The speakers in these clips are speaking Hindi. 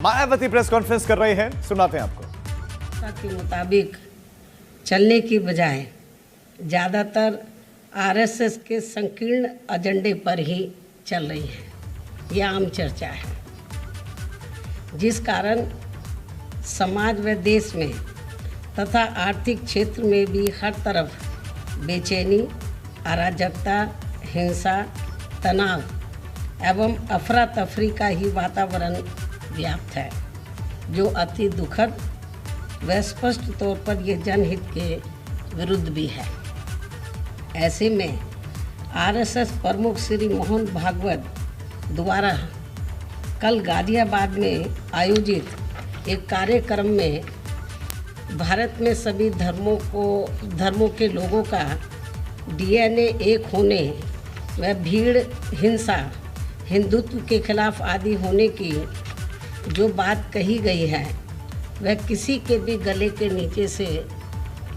मायावती प्रेस कॉन्फ्रेंस कर रहे हैं, सुनाते हैं आपको। के मुताबिक चलने की बजाय ज़्यादातर आरएसएस के संकीर्ण एजेंडे पर ही चल रही है। यह आम चर्चा है, जिस कारण समाज व देश में तथा आर्थिक क्षेत्र में भी हर तरफ बेचैनी, अराजकता, हिंसा, तनाव एवं अफरा तफरी का ही वातावरण व्याप्त है, जो अति दुखद व स्पष्ट तौर पर यह जनहित के विरुद्ध भी है। ऐसे में आरएसएस प्रमुख श्री मोहन भागवत द्वारा कल गाजियाबाद में आयोजित एक कार्यक्रम में भारत में सभी धर्मों के लोगों का डीएनए एक होने व भीड़, हिंसा, हिंदुत्व के खिलाफ आदि होने की जो बात कही गई है, वह किसी के भी गले के नीचे से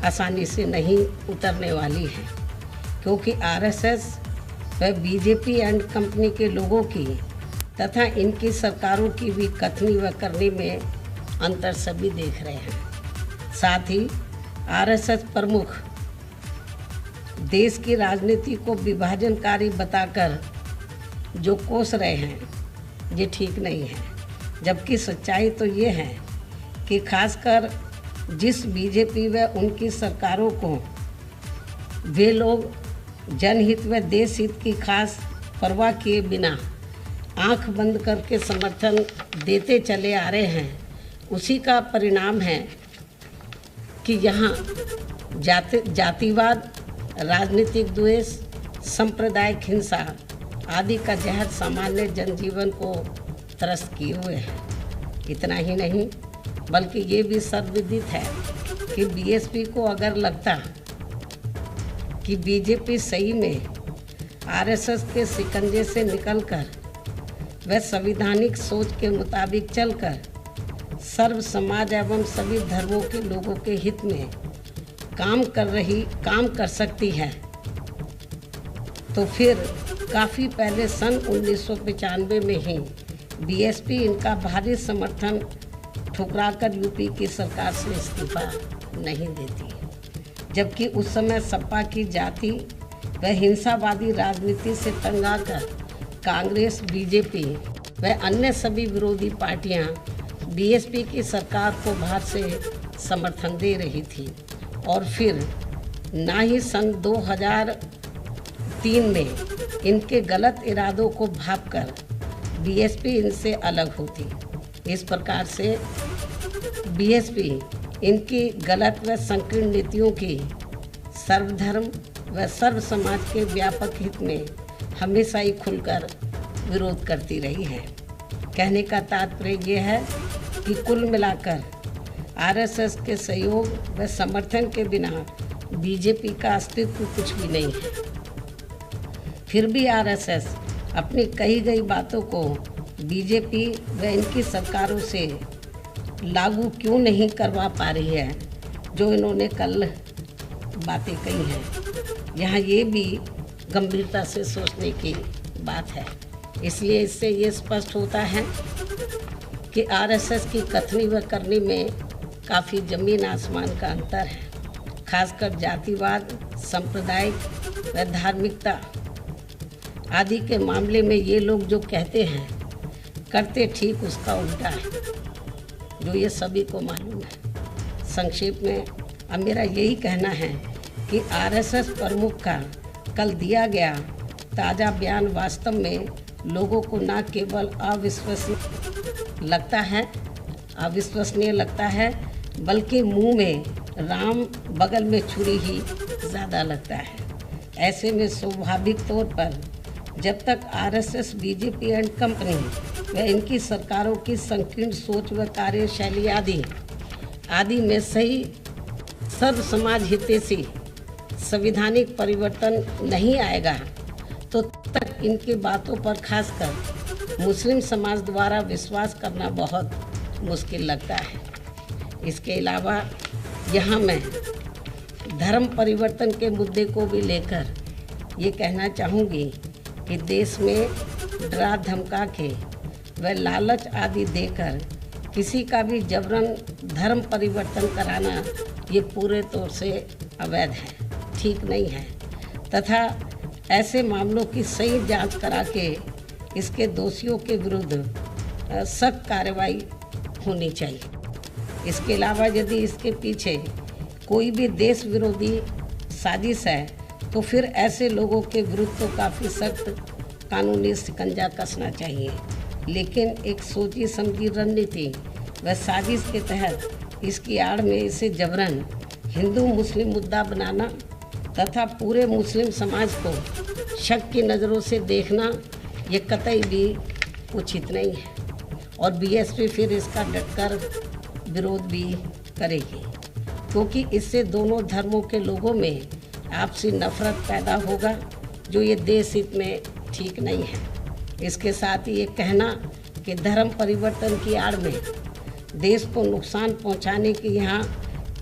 आसानी से नहीं उतरने वाली है, क्योंकि आरएसएस व बीजेपी एंड कंपनी के लोगों की तथा इनकी सरकारों की भी कथनी व करनी में अंतर सभी देख रहे हैं। साथ ही आरएसएस प्रमुख देश की राजनीति को विभाजनकारी बताकर जो कोस रहे हैं, ये ठीक नहीं है। जबकि सच्चाई तो ये है कि खासकर जिस बीजेपी व उनकी सरकारों को वे लोग जनहित व देश हित की खास परवाह किए बिना आंख बंद करके समर्थन देते चले आ रहे हैं, उसी का परिणाम है कि यहाँ जातिवाद, राजनीतिक द्वेष, सांप्रदायिक हिंसा आदि का जहर सामान्य जनजीवन को त्रस्त किए हुए है। इतना ही नहीं, बल्कि ये भी सर्वविदित है कि बीएसपी को अगर लगता कि बीजेपी सही में आरएसएस के शिकंजे से निकलकर व संवैधानिक सोच के मुताबिक चलकर सर्व समाज एवं सभी धर्मों के लोगों के हित में काम कर सकती है, तो फिर काफ़ी पहले सन 1995 में ही बीएसपी इनका भारी समर्थन ठुकराकर यूपी की सरकार से इस्तीफा नहीं देती। जबकि उस समय सपा की जाति व हिंसावादी राजनीति से तंग आकर कांग्रेस, बीजेपी व अन्य सभी विरोधी पार्टियां बीएसपी की सरकार को बाहर से समर्थन दे रही थी। और फिर ना ही सन 2003 में इनके गलत इरादों को भांपकर बीएसपी इनसे अलग होती। इस प्रकार से बीएसपी इनकी गलत व संकीर्ण नीतियों की सर्वधर्म व सर्व समाज के व्यापक हित में हमेशा ही खुलकर विरोध करती रही है। कहने का तात्पर्य यह है कि कुल मिलाकर आरएसएस के सहयोग व समर्थन के बिना बीजेपी का अस्तित्व कुछ भी नहीं है। फिर भी आरएसएस अपनी कही गई बातों को बीजेपी व इनकी सरकारों से लागू क्यों नहीं करवा पा रही है, जो इन्होंने कल बातें कही हैं। यहाँ ये भी गंभीरता से सोचने की बात है। इसलिए इससे ये स्पष्ट होता है कि आरएसएस की कथनी व करनी में काफ़ी ज़मीन आसमान का अंतर है। खासकर जातिवाद, सांप्रदायिक व धार्मिकता आदि के मामले में ये लोग जो कहते हैं, करते ठीक उसका उल्टा है, जो ये सभी को मालूम है। संक्षेप में अब मेरा यही कहना है कि आरएसएस प्रमुख का कल दिया गया ताज़ा बयान वास्तव में लोगों को न केवल अविश्वसनीय लगता है, बल्कि मुंह में राम बगल में छुरी ही ज़्यादा लगता है। ऐसे में स्वाभाविक तौर पर जब तक आरएसएस, बीजेपी एंड कंपनी व इनकी सरकारों की संकीर्ण सोच व कार्यशैली आदि में सही सर्व समाज हितैषी संवैधानिक परिवर्तन नहीं आएगा, तो तक इनकी बातों पर खासकर मुस्लिम समाज द्वारा विश्वास करना बहुत मुश्किल लगता है। इसके अलावा यहाँ मैं धर्म परिवर्तन के मुद्दे को भी लेकर ये कहना चाहूँगी कि देश में डरा धमका के व लालच आदि देकर किसी का भी जबरन धर्म परिवर्तन कराना ये पूरे तौर से अवैध है, ठीक नहीं है तथा ऐसे मामलों की सही जांच करा के इसके दोषियों के विरुद्ध सख्त कार्रवाई होनी चाहिए। इसके अलावा यदि इसके पीछे कोई भी देश विरोधी साजिश है तो फिर ऐसे लोगों के विरुद्ध तो काफ़ी सख्त कानूनी शिकंजा कसना चाहिए, लेकिन एक सोची समझी रणनीति व साजिश के तहत इसकी आड़ में इसे जबरन हिंदू मुस्लिम मुद्दा बनाना तथा पूरे मुस्लिम समाज को शक की नज़रों से देखना ये कतई भी उचित नहीं है और बीएसपी फिर इसका डटकर विरोध भी करेगी, क्योंकि इससे दोनों धर्मों के लोगों में आपसी नफरत पैदा होगा जो ये देश हित में ठीक नहीं है। इसके साथ ही ये कहना कि धर्म परिवर्तन की आड़ में देश को नुकसान पहुंचाने की यहाँ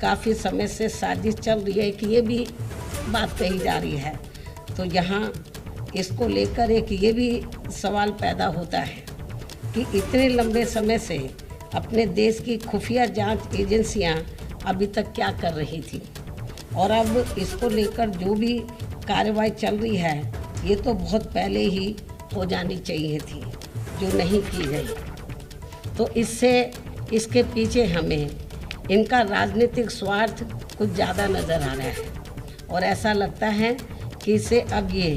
काफ़ी समय से साजिश चल रही है कि ये भी बात कही जा रही है, तो यहाँ इसको लेकर एक ये भी सवाल पैदा होता है कि इतने लंबे समय से अपने देश की खुफिया जांच एजेंसियां अभी तक क्या कर रही थी और अब इसको लेकर जो भी कार्रवाई चल रही है ये तो बहुत पहले ही हो जानी चाहिए थी, जो नहीं की गई। तो इससे इसके पीछे हमें इनका राजनीतिक स्वार्थ कुछ ज़्यादा नज़र आ रहा है और ऐसा लगता है कि इसे अब ये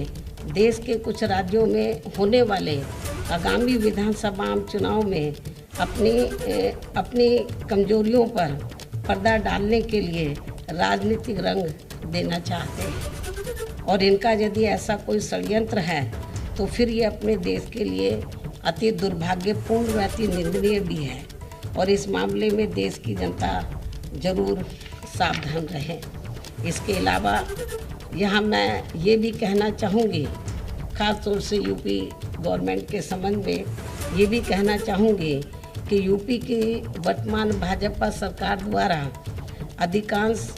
देश के कुछ राज्यों में होने वाले आगामी विधानसभा चुनाव में अपनी कमजोरियों पर पर्दा डालने के लिए राजनीतिक रंग देना चाहते हैं और इनका यदि ऐसा कोई षड्यंत्र है तो फिर ये अपने देश के लिए अति दुर्भाग्यपूर्ण व अति निंदनीय भी है और इस मामले में देश की जनता जरूर सावधान रहे। इसके अलावा यहाँ मैं ये भी कहना चाहूँगी, ख़ास तौर से यूपी गवर्नमेंट के संबंध में ये भी कहना चाहूँगी कि यूपी की वर्तमान भाजपा सरकार द्वारा अधिकांश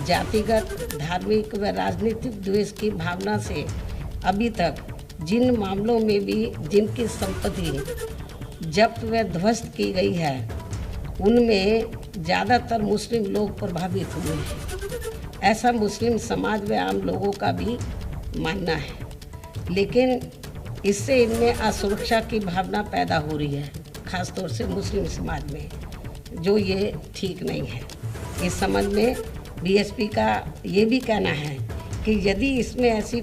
जातिगत, धार्मिक व राजनीतिक द्वेष की भावना से अभी तक जिन मामलों में भी जिनकी संपत्ति जब्त व ध्वस्त की गई है उनमें ज़्यादातर मुस्लिम लोग प्रभावित हुए हैं, ऐसा मुस्लिम समाज व आम लोगों का भी मानना है। लेकिन इससे इनमें असुरक्षा की भावना पैदा हो रही है, ख़ासतौर से मुस्लिम समाज में, जो ये ठीक नहीं है। इस संबंध में बीएसपी का ये भी कहना है कि यदि इसमें ऐसी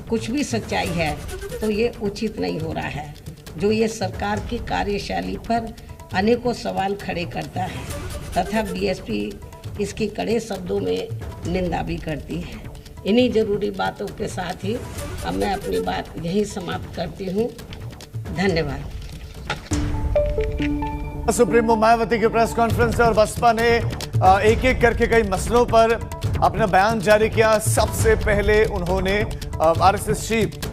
कुछ भी सच्चाई है तो ये उचित नहीं हो रहा है, जो ये सरकार की कार्यशैली पर अनेकों सवाल खड़े करता है तथा बीएसपी इसकी कड़े शब्दों में निंदा भी करती है। इन्हीं ज़रूरी बातों के साथ ही अब मैं अपनी बात यहीं समाप्त करती हूँ। धन्यवाद। सुप्रीमो मायावती की प्रेस कॉन्फ्रेंस और बसपा ने एक एक करके कई मसलों पर अपना बयान जारी किया। सबसे पहले उन्होंने आरएसएस चीफ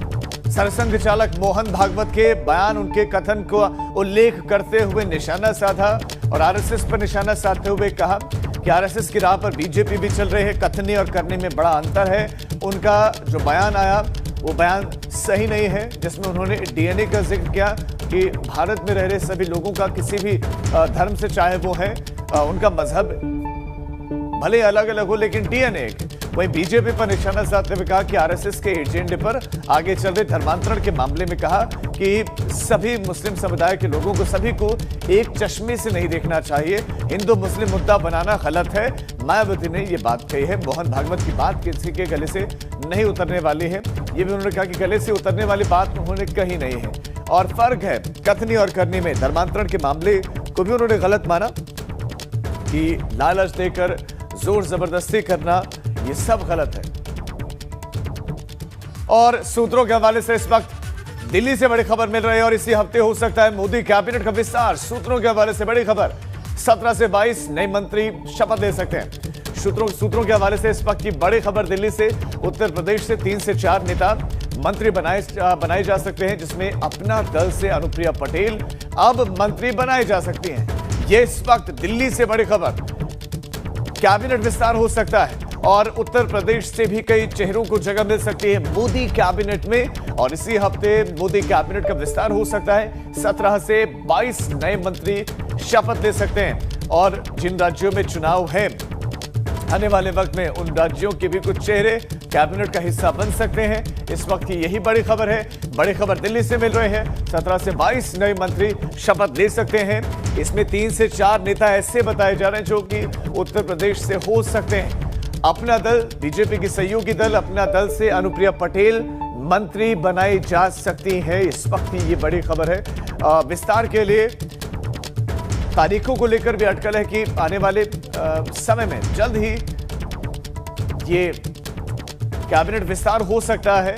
सरसंघ चालक मोहन भागवत के बयान, उनके कथन को उल्लेख करते हुए निशाना साधा और आरएसएस पर निशाना साधते हुए कहा कि आरएसएस की राह पर बीजेपी भी चल रही है, कथने और करने में बड़ा अंतर है। उनका जो बयान आया वो बयान सही नहीं है, जिसमें उन्होंने डीएनए का जिक्र किया कि भारत में रह रहे सभी लोगों का किसी भी धर्म से, चाहे वो है उनका मजहब भले अलग अलग हो, लेकिन डीएनए एक। वहीं बीजेपी पर निशाना साधते हुए कहा कि आरएसएस के एजेंडे पर आगे चल रहे धर्मांतरण के मामले में कहा कि सभी मुस्लिम समुदाय के लोगों को, सभी को एक चश्मे से नहीं देखना चाहिए, हिंदू मुस्लिम मुद्दा बनाना गलत है। मायावती ने ये बात कही है। मोहन भागवत की बात किसी के गले से नहीं उतरने वाली है, ये भी उन्होंने कहा कि गले से उतरने वाली बात उन्होंने कही नहीं है और फर्क है कथनी और करनी में। धर्मांतरण के मामले को भी उन्होंने गलत माना कि लालच देकर जोर जबरदस्ती करना, ये सब गलत है। और सूत्रों के हवाले से इस वक्त दिल्ली से बड़ी खबर मिल रही है और इसी हफ्ते हो सकता है मोदी कैबिनेट का विस्तार। सूत्रों के हवाले से बड़ी खबर, 17 से 22 नए मंत्री शपथ ले सकते हैं। सूत्रों के हवाले से इस वक्त की बड़ी खबर दिल्ली से, उत्तर प्रदेश से 3 से 4 नेता मंत्री बनाए जा सकते हैं, जिसमें अपना दल से अनुप्रिया पटेल अब मंत्री बनाए जा सकती हैं। ये इस वक्त दिल्ली से बड़ी खबर, कैबिनेट विस्तार हो सकता है और उत्तर प्रदेश से भी कई चेहरों को जगह मिल सकती है मोदी कैबिनेट में। और इसी हफ्ते मोदी कैबिनेट का विस्तार हो सकता है। 17 से 22 नए मंत्री शपथ ले सकते हैं और जिन राज्यों में चुनाव है आने वाले वक्त में उन राज्यों के भी कुछ चेहरे कैबिनेट का हिस्सा बन सकते हैं। इस वक्त की यही बड़ी खबर है। बड़ी खबर दिल्ली से मिल रही है। 17 से 22 नए मंत्री शपथ ले सकते हैं। इसमें 3 से 4 नेता ऐसे बताए जा रहे हैं जो कि उत्तर प्रदेश से हो सकते हैं। अपना दल, बीजेपी की सहयोगी दल अपना दल से अनुप्रिया पटेल मंत्री बनाई जा सकती है। इस वक्त की ये बड़ी खबर है। विस्तार के लिए तारीखों को लेकर भी अटकल है कि आने वाले समय में जल्द ही ये कैबिनेट विस्तार हो सकता है।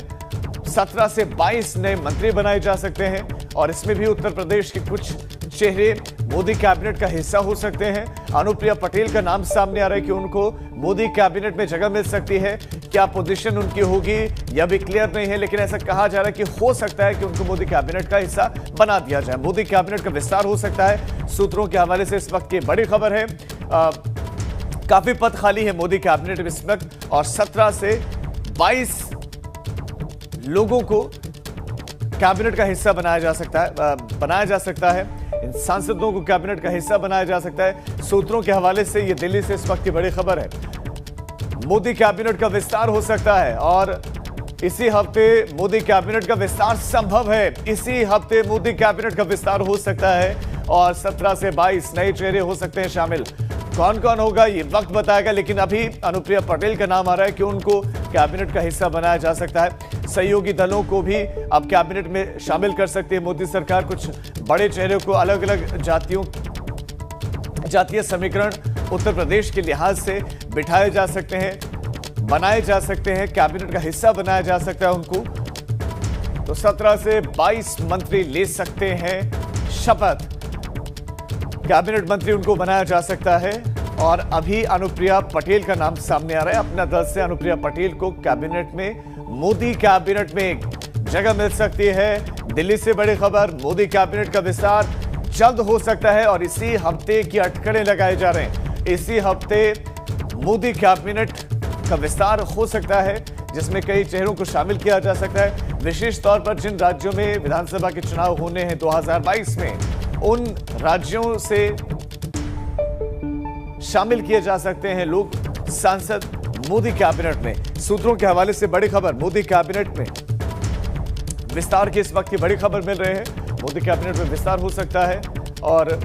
17 से 22 नए मंत्री बनाए जा सकते हैं और इसमें भी उत्तर प्रदेश के कुछ चेहरे मोदी कैबिनेट का हिस्सा हो सकते हैं। अनुप्रिया पटेल का नाम सामने आ रहा है कि उनको मोदी कैबिनेट में जगह मिल सकती है। क्या पोजीशन उनकी होगी यह भी क्लियर नहीं है, लेकिन ऐसा कहा जा रहा है कि हो सकता है कि उनको मोदी कैबिनेट का हिस्सा बना दिया जाए। मोदी कैबिनेट का विस्तार हो सकता है। सूत्रों के हवाले से इस वक्त की बड़ी खबर है। काफी पद खाली है मोदी कैबिनेट में इस वक्त और 17 से 22 लोगों को कैबिनेट का हिस्सा बनाया जा सकता है। इन सांसदों को कैबिनेट का हिस्सा बनाया जा सकता है। सूत्रों के हवाले से यह दिल्ली से इस वक्त की बड़ी खबर है। मोदी कैबिनेट का विस्तार हो सकता है और इसी हफ्ते मोदी कैबिनेट का विस्तार संभव है। इसी हफ्ते मोदी कैबिनेट का विस्तार हो सकता है और 17 से 22 नए चेहरे हो सकते हैं शामिल। कौन कौन होगा ये वक्त बताएगा, लेकिन अभी अनुप्रिया पटेल का नाम आ रहा है कि उनको कैबिनेट का हिस्सा बनाया जा सकता है। सहयोगी दलों को भी अब कैबिनेट में शामिल कर सकती है मोदी सरकार। कुछ बड़े चेहरे को अलग अलग जातीय समीकरण उत्तर प्रदेश के लिहाज से बिठाए जा सकते हैं, बनाए जा सकते हैं, कैबिनेट का हिस्सा बनाया जा सकता है उनको। तो 17 से 22 मंत्री ले सकते हैं शपथ। कैबिनेट मंत्री उनको बनाया जा सकता है और अभी अनुप्रिया पटेल का नाम सामने आ रहा है। अपना दल से अनुप्रिया पटेल को कैबिनेट में, मोदी कैबिनेट में जगह मिल सकती है। दिल्ली से बड़ी खबर, मोदी कैबिनेट का विस्तार जल्द हो सकता है और इसी हफ्ते की अटकलें लगाए जा रहे हैं। इसी हफ्ते मोदी कैबिनेट का विस्तार हो सकता है जिसमें कई चेहरों को शामिल किया जा सकता है। विशेष तौर पर जिन राज्यों में विधानसभा के चुनाव होने हैं 2022 में, उन राज्यों से शामिल किए जा सकते हैं लोग, सांसद मोदी कैबिनेट में। सूत्रों के हवाले से बड़ी खबर, मोदी कैबिनेट में विस्तार की इस वक्त की बड़ी खबर मिल रही है। मोदी कैबिनेट में विस्तार हो सकता है और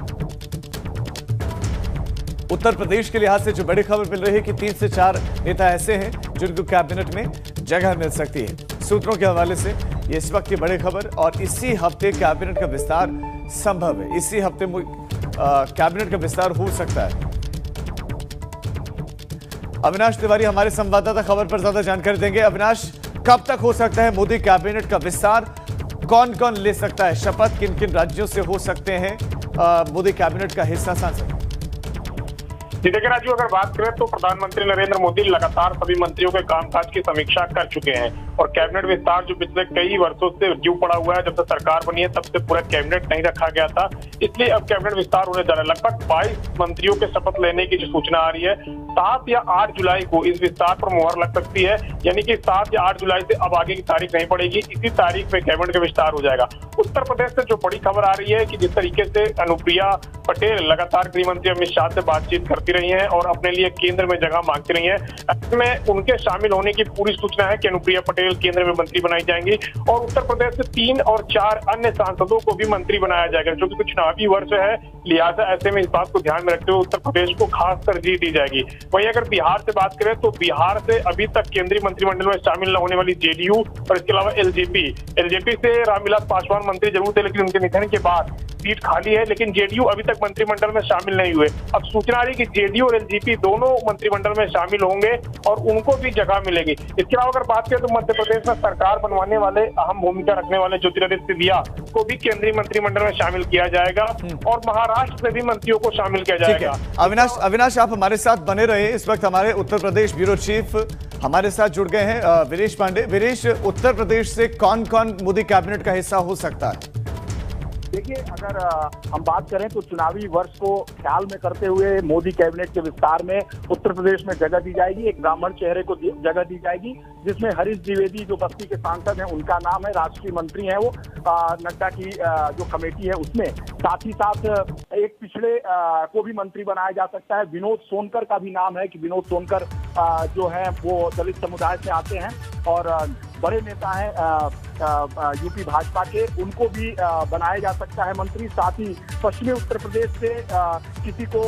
उत्तर प्रदेश के लिहाज से जो बड़ी खबर मिल रही है कि 3 से 4 नेता ऐसे हैं जिनको कैबिनेट में जगह मिल सकती है। सूत्रों के हवाले से ये इस वक्त की बड़ी खबर और इसी हफ्ते कैबिनेट का विस्तार संभव है। इसी हफ्ते कैबिनेट का विस्तार हो सकता है। अविनाश तिवारी हमारे संवाददाता खबर पर ज्यादा जानकारी देंगे। अविनाश, कब तक हो सकता है मोदी कैबिनेट का विस्तार? कौन कौन ले सकता है शपथ? किन किन राज्यों से हो सकते हैं मोदी कैबिनेट का हिस्सा सांसद? देखिए राजू, अगर बात करें तो प्रधानमंत्री नरेंद्र मोदी लगातार सभी मंत्रियों के कामकाज की समीक्षा कर चुके हैं और कैबिनेट विस्तार जो पिछले कई वर्षों से ड्यू पड़ा हुआ है, जब से सरकार बनी है तब से पूरा कैबिनेट नहीं रखा गया था, इसलिए अब कैबिनेट विस्तार होने जा रहा है। लगभग 22 मंत्रियों के शपथ लेने की जो सूचना आ रही है, 7 या 8 जुलाई को इस विस्तार पर मुहर लग सकती है। यानी कि 7 या 8 जुलाई से अब आगे की तारीख नहीं पड़ेगी, इसी तारीख में कैबिनेट का विस्तार हो जाएगा। उत्तर प्रदेश से जो बड़ी खबर आ रही है कि जिस तरीके से अनुप्रिया पटेल लगातार गृह मंत्री अमित शाह से बातचीत करती रही हैं और अपने लिए केंद्र में जगह मांगती रही हैं, इसमें उनके शामिल होने की पूरी सूचना है कि अनुप्रिया पटेल केंद्र में मंत्री बनाई जाएंगी और उत्तर प्रदेश से 3 और 4 अन्य सांसदों को भी मंत्री बनाया जाएगा, जो कि चुनावी वर्ष है, लिहाजा ऐसे में इस बात को ध्यान में रखते हुए उत्तर प्रदेश को खास तरजीह दी जाएगी। वहीं अगर बिहार से बात करें तो बिहार से अभी तक केंद्रीय मंत्रिमंडल में शामिल न होने वाली जेडीयू और इसके अलावा एलजेपी से रामविलास पासवान मंत्री जरूर थे, लेकिन उनके निधन के बाद सीट खाली है, लेकिन जेडीयू अभी तक मंत्रिमंडल में शामिल नहीं हुए। अब सूचना आ रही है कि जेडीयू और एलजेपी दोनों मंत्रिमंडल में शामिल होंगे और उनको भी जगह मिलेगी। इसके अलावा अगर बात करें तो मध्य प्रदेश में सरकार बनवाने वाले अहम भूमिका रखने वाले ज्योतिरादित्य सिंधिया को भी केंद्रीय मंत्रिमंडल में शामिल किया जाएगा और महाराष्ट्र से भी मंत्रियों को शामिल किया जाएगा। अविनाश, आप हमारे साथ बने रहे। इस वक्त हमारे उत्तर प्रदेश ब्यूरो चीफ हमारे साथ जुड़ गए हैं, वीरेश पांडे। वीरेश, उत्तर प्रदेश से कौन कौन मोदी कैबिनेट का हिस्सा हो सकता है? देखिए, अगर हम बात करें तो चुनावी वर्ष को ख्याल में करते हुए मोदी कैबिनेट के विस्तार में उत्तर प्रदेश में जगह दी जाएगी। एक ब्राह्मण चेहरे को जगह दी जाएगी, जिसमें हरीश द्विवेदी जो बस्ती के सांसद हैं उनका नाम है, राष्ट्रीय मंत्री हैं वो, नड्डा की जो कमेटी है उसमें। साथ ही साथ एक पिछड़े को भी मंत्री बनाया जा सकता है। विनोद सोनकर का भी नाम है कि विनोद सोनकर जो है वो दलित समुदाय से आते हैं और बड़े नेता हैं यूपी भाजपा के, उनको भी बनाया जा सकता है मंत्री। साथ ही पश्चिमी उत्तर प्रदेश से किसी को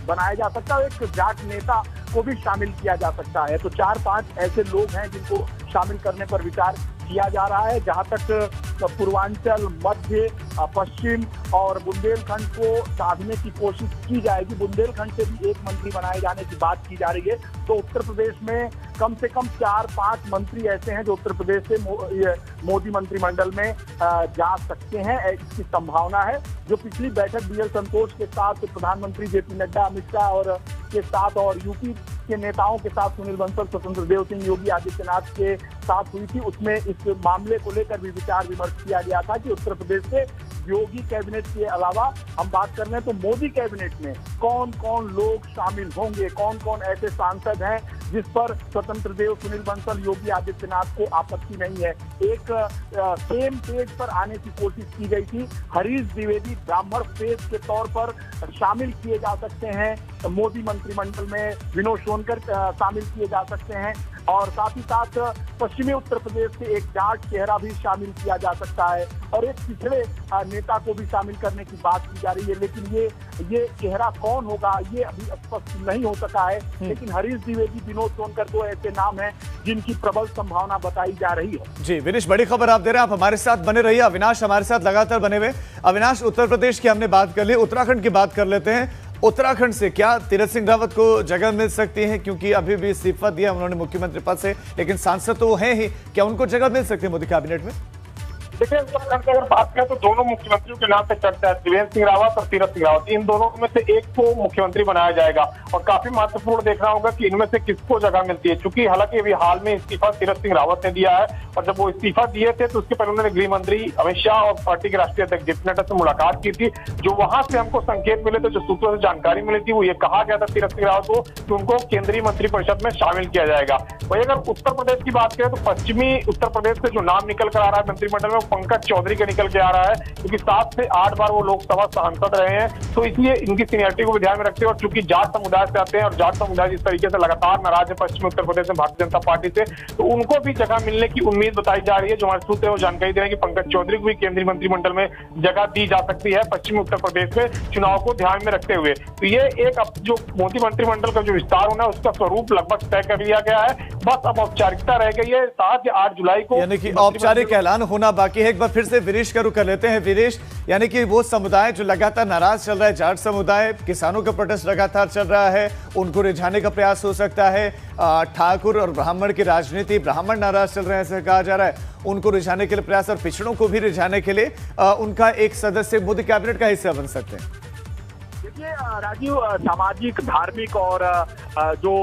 बनाया जा सकता है, एक जाट नेता को भी शामिल किया जा सकता है। तो 4-5 ऐसे लोग हैं जिनको शामिल करने पर विचार किया जा रहा है। जहां तक पूर्वांचल, मध्य, पश्चिम और बुंदेलखंड को साधने की कोशिश की जाएगी, बुंदेलखंड से भी एक मंत्री बनाए जाने की बात की जा रही है। तो उत्तर प्रदेश में कम से कम 4-5 मंत्री ऐसे हैं जो उत्तर प्रदेश से मोदी मंत्रिमंडल में जा सकते हैं, इसकी संभावना है। जो पिछली बैठक बीएल संतोष के साथ प्रधानमंत्री जेपी नड्डा, अमित शाह और के साथ और यूपी के नेताओं के साथ सुनील बंसल, स्वतंत्र देव सिंह, योगी आदित्यनाथ के साथ हुई थी, उसमें इस मामले को लेकर भी विचार विमर्श किया गया था कि उत्तर प्रदेश से योगी कैबिनेट के अलावा हम बात कर रहे हैं तो मोदी कैबिनेट में कौन कौन लोग शामिल होंगे, कौन कौन ऐसे सांसद हैं जिस पर स्वतंत्र देव, सुनील बंसल, योगी आदित्यनाथ को आपत्ति नहीं है। एक सेम पेज पर आने की कोशिश की गई थी। हरीश द्विवेदी ब्राह्मण फेस के तौर पर शामिल किए जा सकते हैं मोदी मंत्रिमंडल में, विनोद सोनकर शामिल किए जा सकते हैं और साथ ही साथ पश्चिमी उत्तर प्रदेश से एक जाट चेहरा भी शामिल किया जा सकता है और एक पिछड़े नेता को भी शामिल करने की बात की जा रही है। लेकिन ये चेहरा कौन होगा ये अभी स्पष्ट नहीं हो सका है। लेकिन हरीश द्विवेदी, विनोद सोनकर दो ऐसे नाम हैं जिनकी प्रबल संभावना बताई जा रही है। जी विनीश, बड़ी खबर आप दे रहे हैं, आप हमारे साथ बने रहिए। अविनाश हमारे साथ लगातार बने हुए। अविनाश, उत्तर प्रदेश की हमने बात कर ली, उत्तराखंड की बात कर लेते हैं। उत्तराखंड से क्या तीरथ सिंह रावत को जगह मिल सकती है, क्योंकि अभी भी इस्तीफा दिया उन्होंने मुख्यमंत्री पद से, लेकिन सांसद तो हैं ही, क्या उनको जगह मिल सकती है मोदी कैबिनेट में? देखिए, उत्तराखंड की अगर बात करें तो दोनों मुख्यमंत्रियों के नाम पे चर्चा है, त्रिवेंद्र सिंह रावत और तीरथ सिंह रावत। इन दोनों में से एक को मुख्यमंत्री बनाया जाएगा और काफी महत्वपूर्ण देखना होगा कि इनमें से किसको जगह मिलती है, क्योंकि हालांकि अभी हाल में इस्तीफा तीरथ सिंह रावत ने दिया है और जब वो इस्तीफा दिए थे तो उसके पहले उन्होंने गृह मंत्री अमित शाह और पार्टी के राष्ट्रीय अध्यक्ष जेपी नड्डा से मुलाकात की थी। जो वहां से हमको संकेत मिले थे, जो सूत्रों से जानकारी मिली थी, वो ये कहा गया था तीरथ सिंह रावत को कि उनको केंद्रीय मंत्रिपरिषद में शामिल किया जाएगा। वही अगर उत्तर प्रदेश की बात करें तो पश्चिमी उत्तर प्रदेश से जो नाम निकल कर आ रहा है मंत्रिमंडल में, वो पंकज चौधरी के निकल के आ रहा है, क्योंकि 7 से 8 बार वो लोकसभा सांसद रहे हैं। तो इसलिए इनकी सीनियरिटी को भी ध्यान में रखते हैं और चूंकि जाट समुदाय से आते हैं और जाट समुदाय जिस तरीके से लगातार नाराज है पश्चिमी उत्तर प्रदेश में भारतीय जनता पार्टी से, तो उनको भी जगह मिलने की उम्मीद बताई जा रही है। जो हमारे सूत्र है वो जानकारी दे रहे हैं कि पंकज चौधरी को भी केंद्रीय मंत्रिमंडल में जगह दी जा सकती है पश्चिमी उत्तर प्रदेश में चुनाव को ध्यान में रखते हुए। तो ये एक जो मोदी मंत्रिमंडल का जो विस्तार होना है उसका स्वरूप लगभग तय कर लिया गया है, बस अब औपचारिकता रह गई है 7 या 8 जुलाई को, यानी कि औपचारिक ऐलान होना बाकी है। एक बार फिर से विनीश का रुख कर लेते हैं। विनीश, यानी कि वो समुदाय जो लगातार नाराज चल रहा है, जाट समुदाय, किसानों का प्रोटेस्ट लगातार चल रहा है, उनको रिझाने का प्रयास हो सकता है। ठाकुर और ब्राह्मण की राजनीति, ब्राह्मण नाराज चल रहे हैं ऐसा कहा जा रहा है, उनको रिझाने के लिए प्रयास और पिछड़ों को भी रिझाने के लिए उनका एक सदस्य मोदी कैबिनेट का हिस्सा बन सकते हैं। देखिए राजीव, सामाजिक, धार्मिक और जो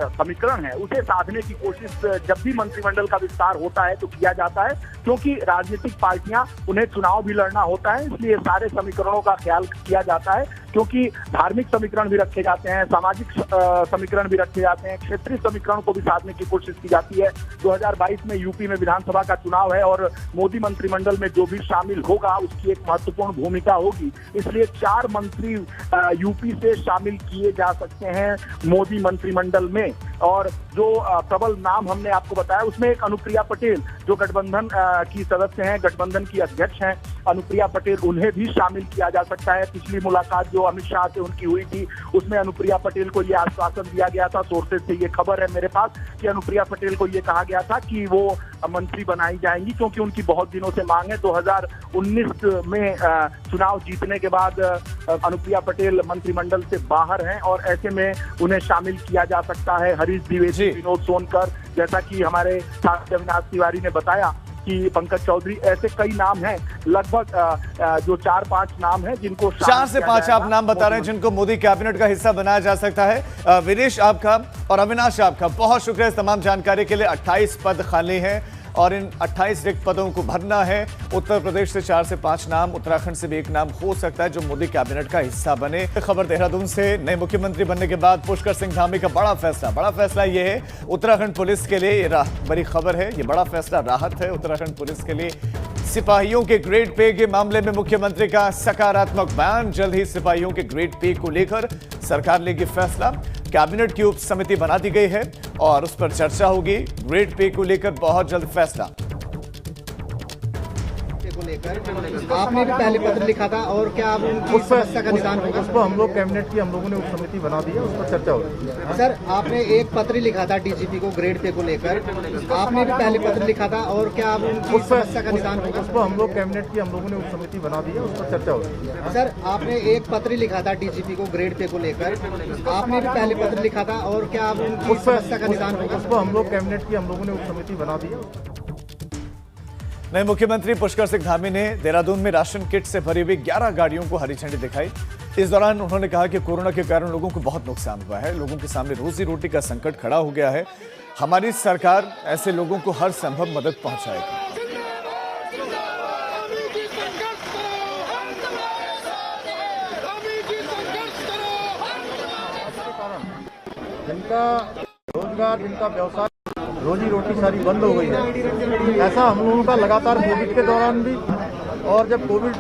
समीकरण है उसे साधने की कोशिश जब भी मंत्रिमंडल का विस्तार होता है तो किया जाता है, क्योंकि राजनीतिक पार्टियां उन्हें चुनाव भी लड़ना होता है, इसलिए सारे समीकरणों का ख्याल किया जाता है। क्योंकि धार्मिक समीकरण भी रखे जाते हैं, सामाजिक समीकरण भी रखे जाते हैं, क्षेत्रीय समीकरण को भी साधने की कोशिश की जाती है। 2022 में यूपी में विधानसभा का चुनाव है और मोदी मंत्रिमंडल में जो भी शामिल होगा उसकी एक महत्वपूर्ण भूमिका होगी, इसलिए 4 मंत्री यूपी से शामिल किए जा सकते हैं मोदी मंत्रिमंडल में। और जो प्रबल नाम हमने आपको बताया उसमें एक अनुप्रिया पटेल जो गठबंधन की सदस्य हैं, गठबंधन की अध्यक्ष हैं अनुप्रिया पटेल, उन्हें भी शामिल किया जा सकता है। पिछली मुलाकात जो अमित शाह से उनकी हुई थी उसमें अनुप्रिया पटेल को ये आश्वासन दिया गया था, सोर्सेज से ये खबर है मेरे पास, कि अनुप्रिया पटेल को ये कहा गया था कि वो मंत्री बनाई जाएंगी, क्योंकि उनकी बहुत दिनों से मांग है। 2019 में चुनाव जीतने के बाद अनुप्रिया पटेल मंत्रिमंडल से बाहर हैं और ऐसे में उन्हें शामिल किया जा सकता है। हरीश द्विवेदी, विनोद सोनकर, जैसा कि हमारे साथी अविनाश तिवारी ने बताया कि पंकज चौधरी, ऐसे कई नाम हैं, लगभग जो 4-5 नाम हैं जिनको 4 से 5 आप नाम बता रहे हैं जिनको मोदी कैबिनेट का हिस्सा बनाया जा सकता है। विनीश आपका और अविनाश आपका बहुत शुक्रिया इस तमाम जानकारी के लिए। 28 पद खाली हैं और इन 28 रिक्त पदों को भरना है। उत्तर प्रदेश से 4 से 5 नाम, उत्तराखंड से भी एक नाम हो सकता है जो मोदी कैबिनेट का हिस्सा बने। खबर देहरादून से, नए मुख्यमंत्री बनने के बाद पुष्कर सिंह धामी का बड़ा फैसला ये है उत्तराखंड पुलिस के लिए। ये बड़ी खबर है, ये बड़ा फैसला राहत है उत्तराखंड पुलिस के लिए। सिपाहियों के ग्रेड पे के मामले में मुख्यमंत्री का सकारात्मक बयान। जल्द ही सिपाहियों के ग्रेड पे को लेकर सरकार लेगी फैसला। कैबिनेट की उप समिति बना दी गई है और उस पर चर्चा होगी। ग्रेड पे को लेकर बहुत जल्द फैसला। आपने भी पहले पत्र लिखा था और क्या अब उनकी समस्या का निदान होगा? उस पर हम लोग कैबिनेट की हम लोगों ने उप समिति बना दी है, उस पर चर्चा होगी। सर, आपने एक पत्र लिखा था डीजीपी को ग्रेड पे को लेकर, आपने भी पहले पत्र लिखा था और क्या अब उनकी समस्या का निदान होगा? उस पर हम लोग कैबिनेट की हम लोगों ने उप समिति बना दी है, उस पर चर्चा होगी। सर, आपने एक पत्र लिखा था डीजीपी को ग्रेड पे को लेकर, आपने भी पहले पत्र लिखा था और क्या अब उनकी समस्या का निदान होगा? उस पर हम लोग कैबिनेट की हम लोगों ने उप समिति बना दी है। नए मुख्यमंत्री पुष्कर सिंह धामी ने देहरादून में राशन किट से भरी हुई 11 गाड़ियों को हरी झंडी दिखाई। इस दौरान उन्होंने कहा कि कोरोना के कारण लोगों को बहुत नुकसान हुआ है, लोगों के सामने रोजी रोटी का संकट खड़ा हो गया है। हमारी सरकार ऐसे लोगों को हर संभव मदद पहुंचाएगी। जिनका रोजगार, जिनका व्यवसाय, रोजी रोटी सारी बंद हो गई है। ऐसा हम लोगों का लगातार कोविड के दौरान भी, और जब कोविड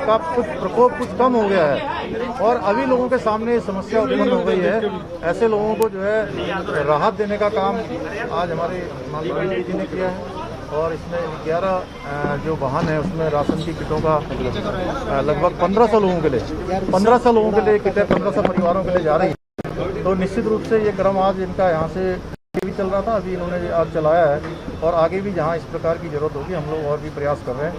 का कुछ प्रकोप कुछ कम हो गया है और अभी लोगों के सामने समस्या उत्पन्न हो गई है, ऐसे लोगों को जो है राहत देने का काम आज हमारे माननीय मंत्री जी ने किया है। और इसमें 11 जो वाहन है उसमें राशन की किटों का लगभग 1500 लोगों के लिए 1500 लोगों के लिए किटें 1500 परिवारों के लिए जा रही है। तो निश्चित रूप से ये क्रम आज इनका यहाँ से भी चल रहा था, अभी इन्होंने आज चलाया है और आगे भी जहाँ इस प्रकार की जरूरत होगी हम लोग और भी प्रयास कर रहे हैं।